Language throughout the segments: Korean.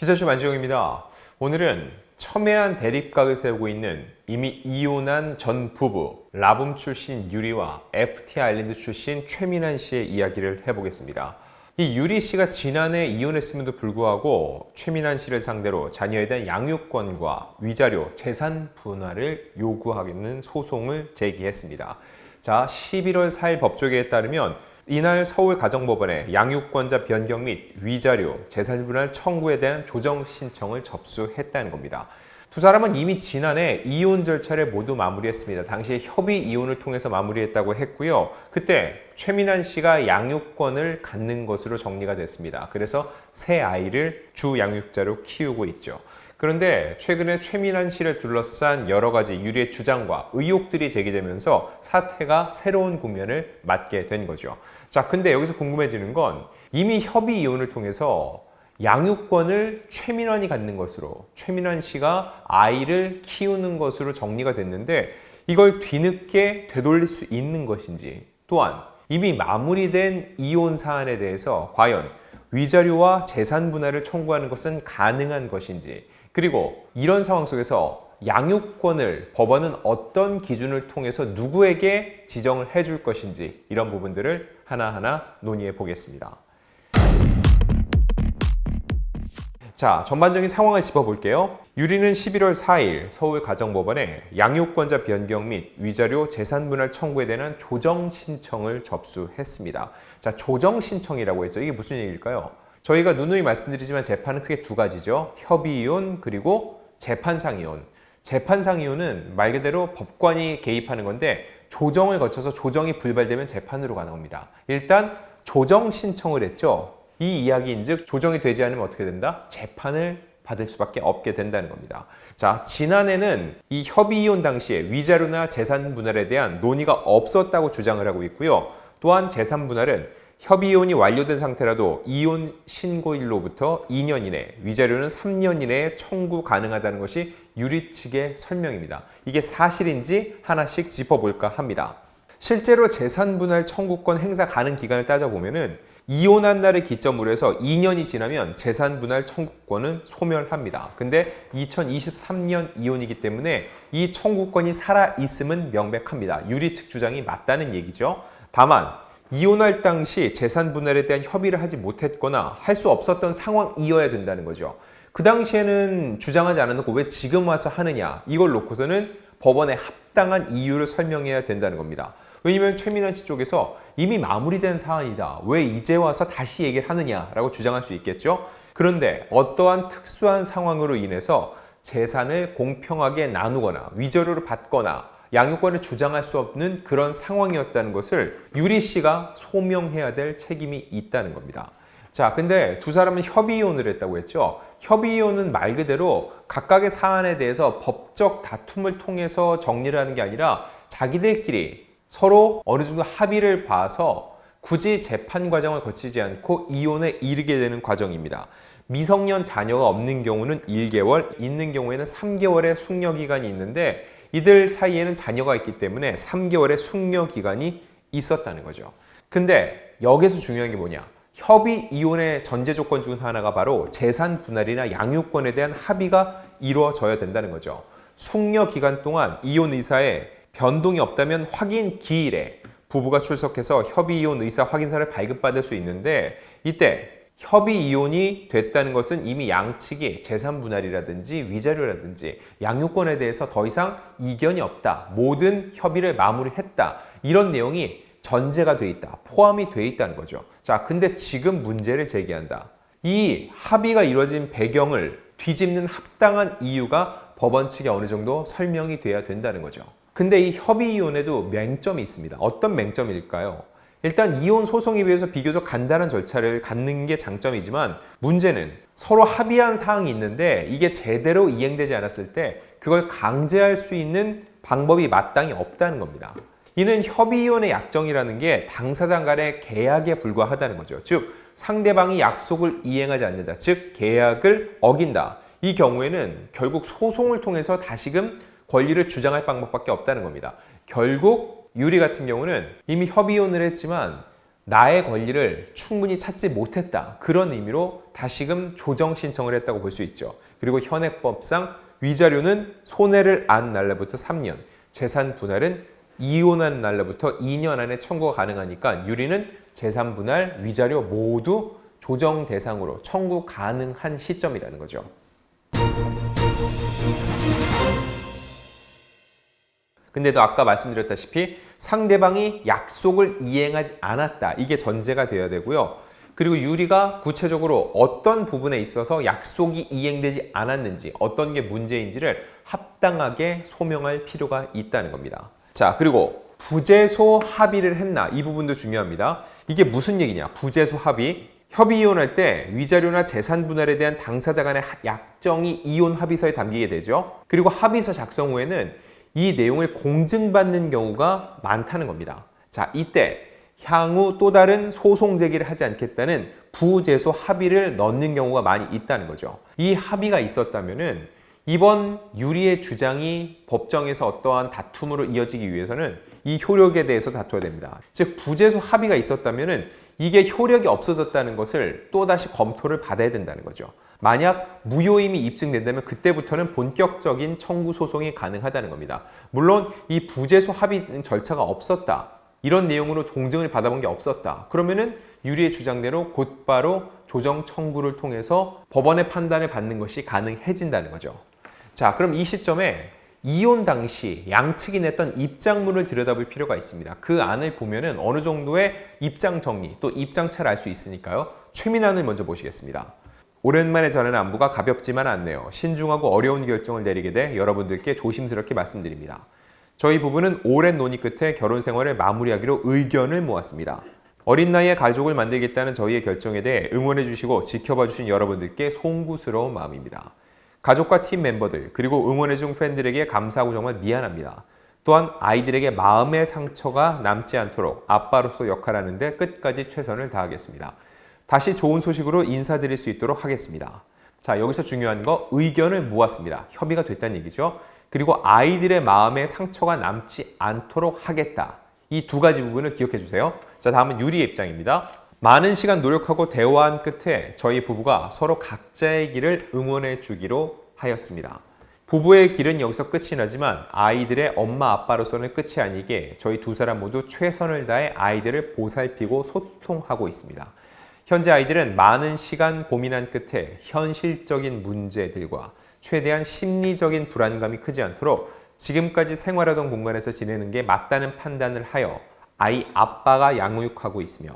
기사쇼 만지영입니다. 오늘은 첨예한 대립각을 세우고 있는 이미 이혼한 전 부부 라붐 출신 유리와 FT 아일랜드 출신 최민환 씨의 이야기를 해보겠습니다. 이 유리 씨가 지난해 이혼했음에도 불구하고 최민환 씨를 상대로 자녀에 대한 양육권과 위자료, 재산 분할을 요구하는 소송을 제기했습니다. 자, 11월 4일 법조계에 따르면 이날 서울가정법원에 양육권자 변경 및 위자료, 재산분할 청구에 대한 조정 신청을 접수했다는 겁니다. 두 사람은 이미 지난해 이혼 절차를 모두 마무리했습니다. 당시에 협의 이혼을 통해서 마무리했다고 했고요. 그때 최민환 씨가 양육권을 갖는 것으로 정리가 됐습니다. 그래서 새 아이를 주 양육자로 키우고 있죠. 그런데 최근에 최민환 씨를 둘러싼 여러 가지 유리의 주장과 의혹들이 제기되면서 사태가 새로운 국면을 맞게 된 거죠. 자, 근데 여기서 궁금해지는 건 이미 협의 이혼을 통해서 양육권을 최민환이 갖는 것으로, 최민환 씨가 아이를 키우는 것으로 정리가 됐는데 이걸 뒤늦게 되돌릴 수 있는 것인지, 또한 이미 마무리된 이혼 사안에 대해서 과연 위자료와 재산 분할을 청구하는 것은 가능한 것인지, 그리고 이런 상황 속에서 양육권을 법원은 어떤 기준을 통해서 누구에게 지정을 해줄 것인지, 이런 부분들을 하나하나 논의해 보겠습니다. 자, 전반적인 상황을 짚어볼게요. 유리는 11월 4일 서울가정법원에 양육권자 변경 및 위자료 재산 분할 청구에 대한 조정 신청을 접수했습니다. 자, 조정 신청이라고 했죠. 이게 무슨 얘기일까요? 저희가 누누이 말씀드리지만 재판은 크게 두 가지죠. 협의이혼 그리고 재판상 이혼. 재판상 이혼은 말 그대로 법관이 개입하는 건데 조정을 거쳐서 조정이 불발되면 재판으로 가는 겁니다. 일단 조정 신청을 했죠. 이 이야기인즉 조정이 되지 않으면 어떻게 된다? 재판을 받을 수밖에 없게 된다는 겁니다. 자, 지난해는 이 협의이혼 당시에 위자료나 재산 분할에 대한 논의가 없었다고 주장을 하고 있고요. 또한 재산 분할은 협의이혼이 완료된 상태라도 이혼 신고일로부터 2년 이내, 위자료는 3년 이내에 청구 가능하다는 것이 유리 측의 설명입니다. 이게 사실인지 하나씩 짚어볼까 합니다. 실제로 재산 분할 청구권 행사 가능 기간을 따져보면은 이혼한 날을 기점으로 해서 2년이 지나면 재산 분할 청구권은 소멸합니다. 근데 2023년 이혼이기 때문에 이 청구권이 살아있음은 명백합니다. 유리 측 주장이 맞다는 얘기죠. 다만 이혼할 당시 재산 분할에 대한 협의를 하지 못했거나 할 수 없었던 상황이어야 된다는 거죠. 그 당시에는 주장하지 않아놓고 왜 지금 와서 하느냐, 이걸 놓고서는 법원에 합당한 이유를 설명해야 된다는 겁니다. 왜냐면 최민환 씨 쪽에서 이미 마무리된 사안이다, 왜 이제 와서 다시 얘기를 하느냐라고 주장할 수 있겠죠. 그런데 어떠한 특수한 상황으로 인해서 재산을 공평하게 나누거나 위자료를 받거나 양육권을 주장할 수 없는 그런 상황이었다는 것을 유리 씨가 소명해야 될 책임이 있다는 겁니다. 자, 근데 두 사람은 협의이혼을 했다고 했죠. 협의이혼은 말 그대로 각각의 사안에 대해서 법적 다툼을 통해서 정리를 하는 게 아니라 자기들끼리 서로 어느 정도 합의를 봐서 굳이 재판 과정을 거치지 않고 이혼에 이르게 되는 과정입니다. 미성년 자녀가 없는 경우는 1개월, 있는 경우에는 3개월의 숙려기간이 있는데 이들 사이에는 자녀가 있기 때문에 3개월의 숙려기간이 있었다는 거죠. 근데 여기서 중요한 게 뭐냐? 협의 이혼의 전제 조건 중 하나가 바로 재산 분할이나 양육권에 대한 합의가 이루어져야 된다는 거죠. 숙려기간 동안 이혼 의사에 변동이 없다면 확인 기일에 부부가 출석해서 협의 이혼 의사 확인서를 발급받을 수 있는데 이때 협의 이혼이 됐다는 것은 이미 양측이 재산 분할이라든지 위자료라든지 양육권에 대해서 더 이상 이견이 없다, 모든 협의를 마무리했다, 이런 내용이 전제가 돼 있다, 포함이 돼 있다는 거죠. 자, 근데 지금 문제를 제기한다. 이 합의가 이루어진 배경을 뒤집는 합당한 이유가 법원 측에 어느 정도 설명이 돼야 된다는 거죠. 근데 이 협의 이혼에도 맹점이 있습니다. 어떤 맹점일까요? 일단 이혼 소송에 비해서 비교적 간단한 절차를 갖는 게 장점이지만 문제는 서로 합의한 사항이 있는데 이게 제대로 이행되지 않았을 때 그걸 강제할 수 있는 방법이 마땅히 없다는 겁니다. 이는 협의이혼의 약정이라는 게 당사자 간의 계약에 불과하다는 거죠. 즉 상대방이 약속을 이행하지 않는다, 즉 계약을 어긴다. 이 경우에는 결국 소송을 통해서 다시금 권리를 주장할 방법밖에 없다는 겁니다. 결국 유리 같은 경우는 이미 협의이혼을 했지만 나의 권리를 충분히 찾지 못했다. 그런 의미로 다시금 조정 신청을 했다고 볼 수 있죠. 그리고 현행법상 위자료는 손해를 안 날로부터 3년, 재산 분할은 이혼한 날로부터 2년 안에 청구가 가능하니까 유리는 재산 분할, 위자료 모두 조정 대상으로 청구 가능한 시점이라는 거죠. 근데도 아까 말씀드렸다시피 상대방이 약속을 이행하지 않았다. 이게 전제가 되어야 되고요. 그리고 유리가 구체적으로 어떤 부분에 있어서 약속이 이행되지 않았는지, 어떤 게 문제인지를 합당하게 소명할 필요가 있다는 겁니다. 자, 그리고 부재소 합의를 했나? 이 부분도 중요합니다. 이게 무슨 얘기냐? 부재소 합의. 협의 이혼할 때 위자료나 재산 분할에 대한 당사자 간의 약정이 이혼 합의서에 담기게 되죠. 그리고 합의서 작성 후에는 이 내용을 공증받는 경우가 많다는 겁니다. 자, 이때 향후 또 다른 소송 제기를 하지 않겠다는 부재소 합의를 넣는 경우가 많이 있다는 거죠. 이 합의가 있었다면은 이번 유리의 주장이 법정에서 어떠한 다툼으로 이어지기 위해서는 이 효력에 대해서 다투어야 됩니다. 즉 부재소 합의가 있었다면은 이게 효력이 없어졌다는 것을 또다시 검토를 받아야 된다는 거죠. 만약 무효임이 입증된다면 그때부터는 본격적인 청구 소송이 가능하다는 겁니다. 물론 이 부재소 합의 절차가 없었다. 이런 내용으로 공증을 받아본 게 없었다. 그러면은 유리의 주장대로 곧바로 조정 청구를 통해서 법원의 판단을 받는 것이 가능해진다는 거죠. 자, 그럼 이 시점에 이혼 당시 양측이 냈던 입장문을 들여다볼 필요가 있습니다. 그 안을 보면은 어느 정도의 입장 정리 또 입장차를 알 수 있으니까요. 최민안을 먼저 보시겠습니다. 오랜만에 전하는 안부가 가볍지만 않네요. 신중하고 어려운 결정을 내리게 돼 여러분들께 조심스럽게 말씀드립니다. 저희 부부는 오랜 논의 끝에 결혼 생활을 마무리하기로 의견을 모았습니다. 어린 나이에 가족을 만들겠다는 저희의 결정에 대해 응원해 주시고 지켜봐 주신 여러분들께 송구스러운 마음입니다. 가족과 팀 멤버들 그리고 응원해준 팬들에게 감사하고 정말 미안합니다. 또한 아이들에게 마음의 상처가 남지 않도록 아빠로서 역할하는데 끝까지 최선을 다하겠습니다. 다시 좋은 소식으로 인사드릴 수 있도록 하겠습니다. 자, 여기서 중요한 거 의견을 모았습니다. 협의가 됐다는 얘기죠. 그리고 아이들의 마음에 상처가 남지 않도록 하겠다. 이 두 가지 부분을 기억해 주세요. 자, 다음은 유리의 입장입니다. 많은 시간 노력하고 대화한 끝에 저희 부부가 서로 각자의 길을 응원해 주기로 하였습니다. 부부의 길은 여기서 끝이 나지만 아이들의 엄마 아빠로서는 끝이 아니게 저희 두 사람 모두 최선을 다해 아이들을 보살피고 소통하고 있습니다. 현재 아이들은 많은 시간 고민한 끝에 현실적인 문제들과 최대한 심리적인 불안감이 크지 않도록 지금까지 생활하던 공간에서 지내는 게 맞다는 판단을 하여 아이 아빠가 양육하고 있으며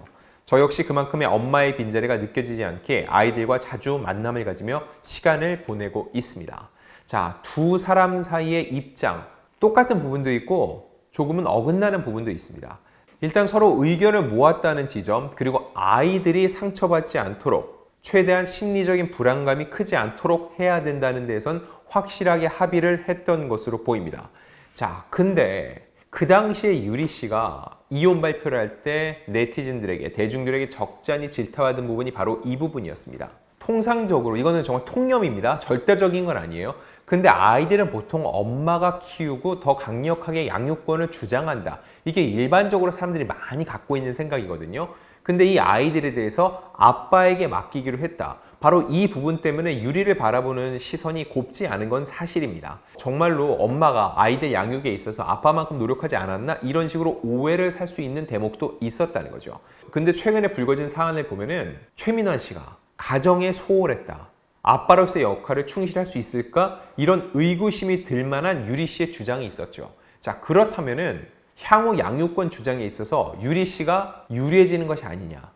저 역시 그만큼의 엄마의 빈자리가 느껴지지 않게 아이들과 자주 만남을 가지며 시간을 보내고 있습니다. 자, 두 사람 사이의 입장, 똑같은 부분도 있고 조금은 어긋나는 부분도 있습니다. 일단 서로 의견을 모았다는 지점, 그리고 아이들이 상처받지 않도록 최대한 심리적인 불안감이 크지 않도록 해야 된다는 데에선 확실하게 합의를 했던 것으로 보입니다. 자, 근데 그 당시에 유리 씨가 이혼 발표를 할 때 네티즌들에게, 대중들에게 적잖이 질타받은 부분이 바로 이 부분이었습니다. 통상적으로 이거는 정말 통념입니다. 절대적인 건 아니에요. 근데 아이들은 보통 엄마가 키우고 더 강력하게 양육권을 주장한다. 이게 일반적으로 사람들이 많이 갖고 있는 생각이거든요. 근데 이 아이들에 대해서 아빠에게 맡기기로 했다. 바로 이 부분 때문에 유리를 바라보는 시선이 곱지 않은 건 사실입니다. 정말로 엄마가 아이들 양육에 있어서 아빠만큼 노력하지 않았나? 이런 식으로 오해를 살 수 있는 대목도 있었다는 거죠. 근데 최근에 불거진 사안을 보면은 최민환 씨가 가정에 소홀했다. 아빠로서의 역할을 충실할 수 있을까? 이런 의구심이 들 만한 유리 씨의 주장이 있었죠. 자, 그렇다면은 향후 양육권 주장에 있어서 유리 씨가 유리해지는 것이 아니냐.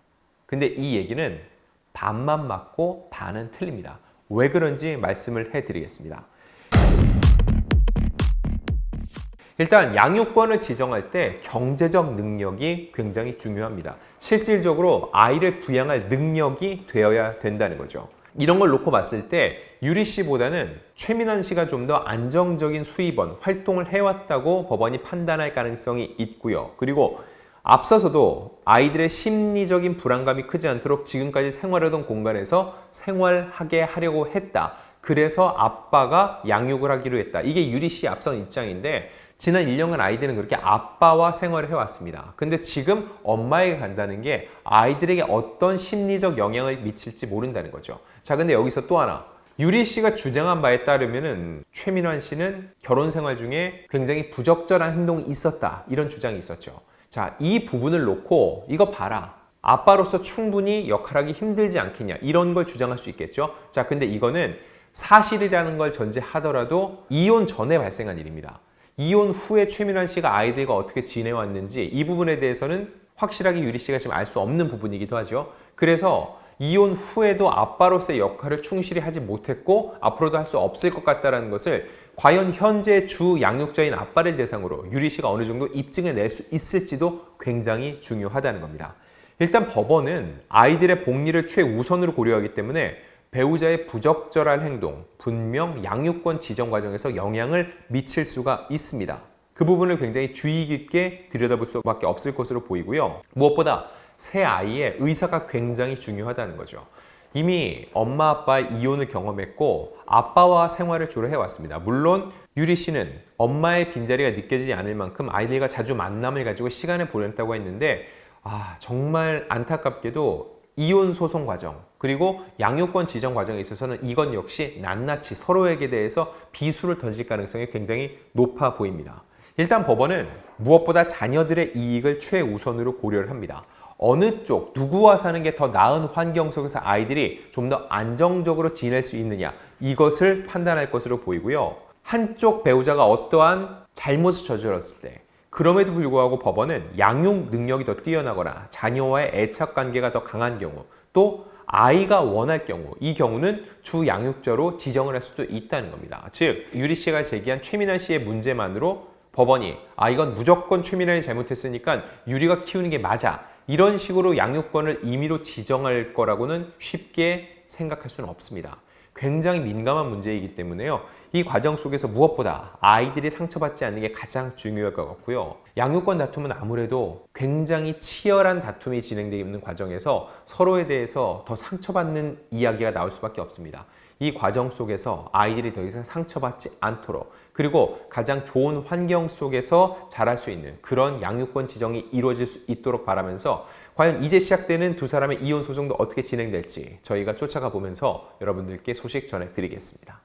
근데 이 얘기는 반만 맞고 반은 틀립니다. 왜 그런지 말씀을 해드리겠습니다. 일단 양육권을 지정할 때 경제적 능력이 굉장히 중요합니다. 실질적으로 아이를 부양할 능력이 되어야 된다는 거죠. 이런 걸 놓고 봤을 때 유리 씨보다는 최민환 씨가 좀 더 안정적인 수입원, 활동을 해왔다고 법원이 판단할 가능성이 있고요. 그리고 앞서서도 아이들의 심리적인 불안감이 크지 않도록 지금까지 생활하던 공간에서 생활하게 하려고 했다. 그래서 아빠가 양육을 하기로 했다. 이게 유리 씨의 앞선 입장인데 지난 1년간 아이들은 그렇게 아빠와 생활을 해왔습니다. 근데 지금 엄마에게 간다는 게 아이들에게 어떤 심리적 영향을 미칠지 모른다는 거죠. 자, 근데 여기서 또 하나. 유리 씨가 주장한 바에 따르면은 최민환 씨는 결혼 생활 중에 굉장히 부적절한 행동이 있었다. 이런 주장이 있었죠. 자, 이 부분을 놓고 이거 봐라. 아빠로서 충분히 역할하기 힘들지 않겠냐. 이런 걸 주장할 수 있겠죠. 자, 근데 이거는 사실이라는 걸 전제하더라도 이혼 전에 발생한 일입니다. 이혼 후에 최민환 씨가 아이들과 어떻게 지내왔는지 이 부분에 대해서는 확실하게 유리 씨가 지금 알 수 없는 부분이기도 하죠. 그래서 이혼 후에도 아빠로서의 역할을 충실히 하지 못했고 앞으로도 할 수 없을 것 같다는 것을 과연 현재 주 양육자인 아빠를 대상으로 유리 씨가 어느 정도 입증해 낼 수 있을지도 굉장히 중요하다는 겁니다. 일단 법원은 아이들의 복리를 최우선으로 고려하기 때문에 배우자의 부적절한 행동, 분명 양육권 지정 과정에서 영향을 미칠 수가 있습니다. 그 부분을 굉장히 주의 깊게 들여다볼 수밖에 없을 것으로 보이고요. 무엇보다 새 아이의 의사가 굉장히 중요하다는 거죠. 이미 엄마 아빠의 이혼을 경험했고 아빠와 생활을 주로 해왔습니다. 물론 유리 씨는 엄마의 빈자리가 느껴지지 않을 만큼 아이들과 자주 만남을 가지고 시간을 보냈다고 했는데 정말 안타깝게도 이혼 소송 과정 그리고 양육권 지정 과정에 있어서는 이건 역시 낱낱이 서로에게 대해서 비수를 던질 가능성이 굉장히 높아 보입니다. 일단 법원은 무엇보다 자녀들의 이익을 최우선으로 고려를 합니다. 어느 쪽, 누구와 사는 게 더 나은 환경 속에서 아이들이 좀 더 안정적으로 지낼 수 있느냐 이것을 판단할 것으로 보이고요. 한쪽 배우자가 어떠한 잘못을 저질렀을 때 그럼에도 불구하고 법원은 양육 능력이 더 뛰어나거나 자녀와의 애착 관계가 더 강한 경우 또 아이가 원할 경우 이 경우는 주 양육자로 지정을 할 수도 있다는 겁니다. 즉 유리 씨가 제기한 최민환 씨의 문제만으로 법원이 이건 무조건 최민환이 잘못했으니까 유리가 키우는 게 맞아 이런 식으로 양육권을 임의로 지정할 거라고는 쉽게 생각할 수는 없습니다. 굉장히 민감한 문제이기 때문에요. 이 과정 속에서 무엇보다 아이들이 상처받지 않는 게 가장 중요할 것 같고요. 양육권 다툼은 아무래도 굉장히 치열한 다툼이 진행되는 과정에서 서로에 대해서 더 상처받는 이야기가 나올 수밖에 없습니다. 이 과정 속에서 아이들이 더 이상 상처받지 않도록 그리고 가장 좋은 환경 속에서 자랄 수 있는 그런 양육권 지정이 이루어질 수 있도록 바라면서 과연 이제 시작되는 두 사람의 이혼 소송도 어떻게 진행될지 저희가 쫓아가 보면서 여러분들께 소식 전해드리겠습니다.